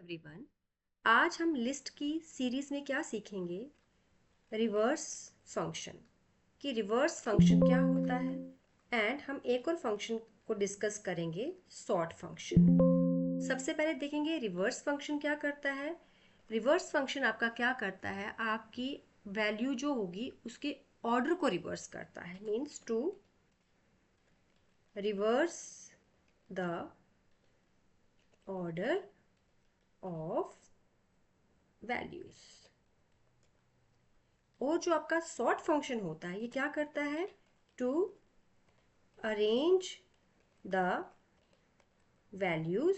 Everyone. आज हम list की सीरीज में क्या सीखेंगे? Reverse function. कि रिवर्स फंक्शन क्या होता है, एंड हम एक और फंक्शन को डिस्कस करेंगे, सॉर्ट फंक्शन। सबसे पहले देखेंगे रिवर्स फंक्शन क्या करता है। रिवर्स फंक्शन आपका क्या करता है, आपकी वैल्यू जो होगी उसके ऑर्डर को रिवर्स करता है। Means to reverse the order of values. और जो आपका सॉर्ट फंक्शन होता है ये क्या करता है, to arrange the values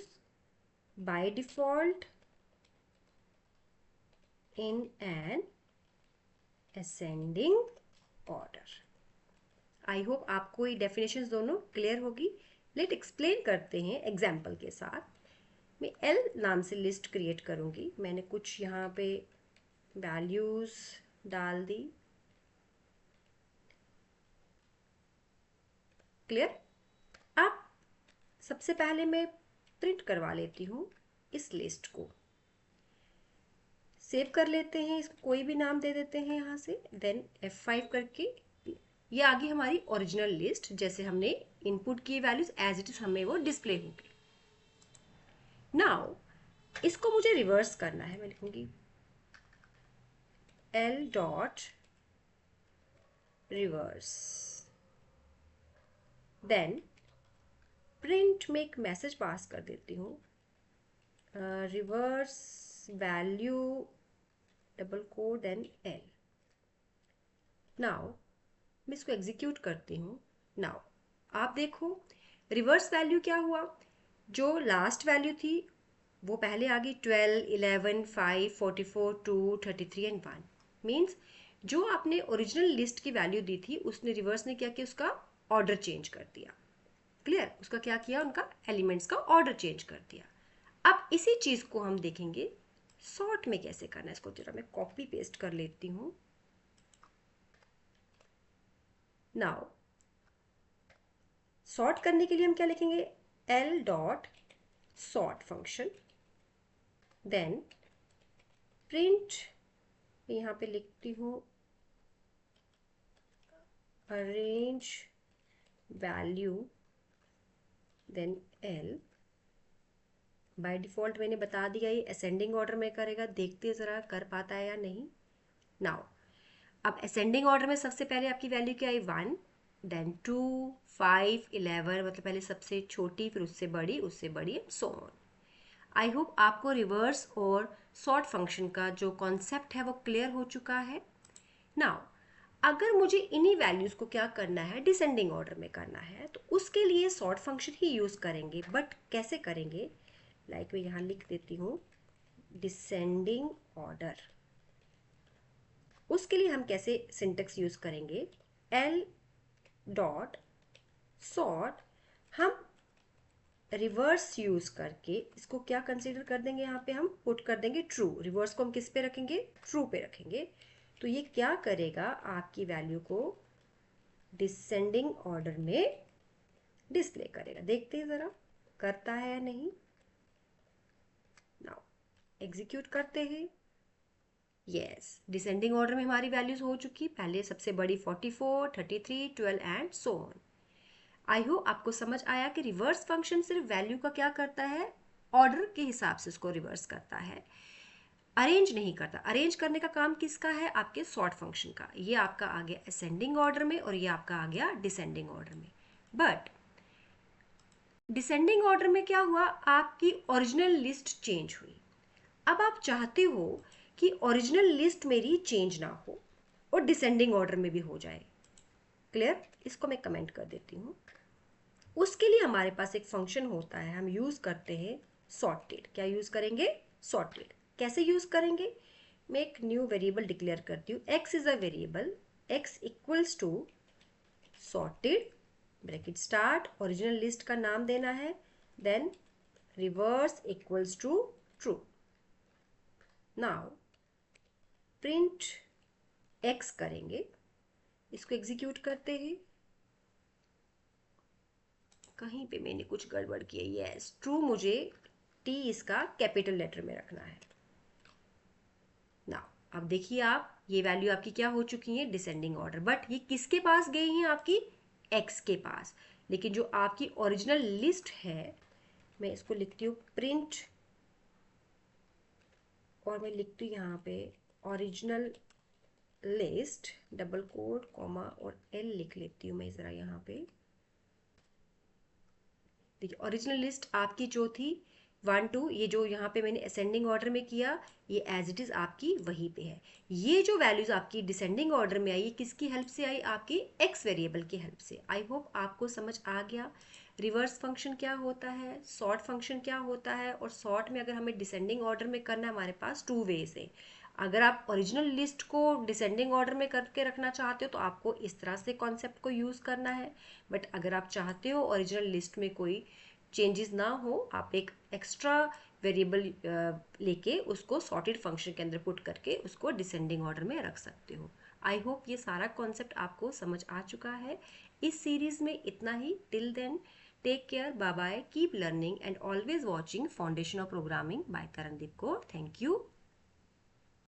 by default in an ascending order. I hope आपको ये डेफिनेशंस दोनों क्लियर होगी। लेट एक्सप्लेन करते हैं एग्जाम्पल के साथ। मैं एल नाम से लिस्ट क्रिएट करूंगी। मैंने कुछ यहाँ पे वैल्यूज डाल दी। क्लियर। अब सबसे पहले मैं प्रिंट करवा लेती हूँ इस लिस्ट को। सेव कर लेते हैं, इसको कोई भी नाम दे देते हैं यहाँ से। देन F5 करके ये आ गई हमारी ओरिजिनल लिस्ट। जैसे हमने इनपुट की वैल्यूज एज इट इज हमें वो डिस्प्ले होगी। नाउ इसको मुझे रिवर्स करना है। मैं लिखूंगी L dot reverse. Then print में एक मैसेज पास कर देती हूँ, reverse value double code then L। Now मैं इसको एग्जीक्यूट करती हूँ। नाउ आप देखो रिवर्स वैल्यू क्या हुआ। जो लास्ट वैल्यू थी वो पहले आ गई 12, 11, 5, 44, 2, 33 एंड 1। मीन्स जो आपने ओरिजिनल लिस्ट की वैल्यू दी थी उसने रिवर्स ने क्या किया, उसका ऑर्डर चेंज कर दिया। क्लियर। उसका क्या किया, उनका एलिमेंट्स का ऑर्डर चेंज कर दिया। अब इसी चीज को हम देखेंगे सॉर्ट में कैसे करना है। इसको जरा मैं कॉपी पेस्ट कर लेती हूँ। नाउ सॉर्ट करने के लिए हम क्या लिखेंगे, L dot sort function. Then print, यहाँ पे लिखती हूँ arrange value then L। By default मैंने बता दिया ये असेंडिंग ऑर्डर में करेगा। देखते हैं ज़रा कर पाता है या नहीं। नाउ अब असेंडिंग ऑर्डर में सबसे पहले आपकी वैल्यू क्या आई, 1, देन 2, 5, 11, मतलब पहले सबसे छोटी फिर उससे बड़ी उससे बड़ी and so on. I hope आपको रिवर्स और सॉर्ट फंक्शन का जो कॉन्सेप्ट है वो क्लियर हो चुका है। नाउ अगर मुझे इन्हीं वैल्यूज को क्या करना है, डिसेंडिंग ऑर्डर में करना है, तो उसके लिए सॉर्ट फंक्शन ही यूज करेंगे। बट कैसे करेंगे, लाइक मैं यहाँ लिख देती हूँ डिसेंडिंग ऑर्डर। उसके लिए हम कैसे सिंटेक्स यूज करेंगे, L डॉट सॉर्ट। हम रिवर्स यूज करके इसको क्या कंसीडर कर देंगे, यहाँ पे हम पुट कर देंगे ट्रू। रिवर्स को हम किस पे रखेंगे, ट्रू पे रखेंगे। तो ये क्या करेगा, आपकी वैल्यू को डिसेंडिंग ऑर्डर में डिस्प्ले करेगा। देखते हैं जरा करता है या नहीं। नाउ एग्जीक्यूट करते हैं। यस, डिसेंडिंग ऑर्डर में हमारी वैल्यूज हो चुकी। पहले सबसे बड़ी 44, 33, 12 and so on. I hope आपको समझ आया कि रिवर्स फंक्शन सिर्फ वैल्यू का क्या करता है, ऑर्डर के हिसाब से उसको रिवर्स करता है, अरेंज नहीं करता। अरेंज करने का काम किसका है, आपके सॉर्ट फंक्शन का। ये आपका आ गया असेंडिंग ऑर्डर में और ये आपका आ गया डिसेंडिंग ऑर्डर में। बट डिसेंडिंग ऑर्डर में क्या हुआ, आपकी ओरिजिनल लिस्ट चेंज हुई। अब आप चाहते हो कि ओरिजिनल लिस्ट मेरी चेंज ना हो और डिसेंडिंग ऑर्डर में भी हो जाए। क्लियर। इसको मैं कमेंट कर देती हूँ। उसके लिए हमारे पास एक फंक्शन होता है, हम यूज करते हैं सॉर्टेड। क्या यूज करेंगे, सॉर्टेड। कैसे यूज करेंगे, मैं एक न्यू वेरिएबल डिक्लेयर करती हूँ। x is a variable, x equals to sorted bracket start, original list का नाम देना है, then reverse equals to true. Now print x करेंगे, इसको एग्जीक्यूट करते हैं। कहीं पे मैंने कुछ गड़बड़ की है। यस, ट्रू मुझे टी इसका कैपिटल लेटर में रखना है। ना अब देखिए आप, ये वैल्यू आपकी क्या हो चुकी है, डिसेंडिंग ऑर्डर, बट ये किसके पास गई हैं, आपकी एक्स के पास। लेकिन जो आपकी ओरिजिनल लिस्ट है, मैं इसको लिखती हूँ प्रिंट, और मैं लिखती हूँ यहाँ पे original list, double quote comma और एल लिख लेती हूँ मैं ज़रा यहाँ पे। देखिए ओरिजिनल लिस्ट आपकी जो थी 1 2, ये जो यहाँ पे मैंने असेंडिंग ऑर्डर में किया, ये एज इट इज़ आपकी वहीं पे है। ये जो वैल्यूज़ आपकी डिसेंडिंग ऑर्डर में आई, ये किसकी हेल्प से आई, आपकी एक्स वेरिएबल की हेल्प से। आई होप आपको समझ आ गया रिवर्स फंक्शन क्या होता है, सॉर्ट फंक्शन क्या होता है। और सॉर्ट में अगर हमें डिसेंडिंग ऑर्डर में करना है, हमारे पास 2 वेज है। अगर आप ओरिजिनल लिस्ट को डिसेंडिंग ऑर्डर में करके रखना चाहते हो तो आपको इस तरह से कॉन्सेप्ट को यूज़ करना है। बट अगर आप चाहते हो ओरिजिनल लिस्ट में कोई चेंजेस ना हो, आप एक एक्स्ट्रा वेरिएबल लेके उसको सॉर्टेड फंक्शन के अंदर पुट करके उसको डिसेंडिंग ऑर्डर में रख सकते हो। आई होप ये सारा कॉन्सेप्ट आपको समझ आ चुका है। इस सीरीज में इतना ही। Till then take care, bye bye, keep learning and always watching foundation of programming by Karandeep Kaur. Thank you.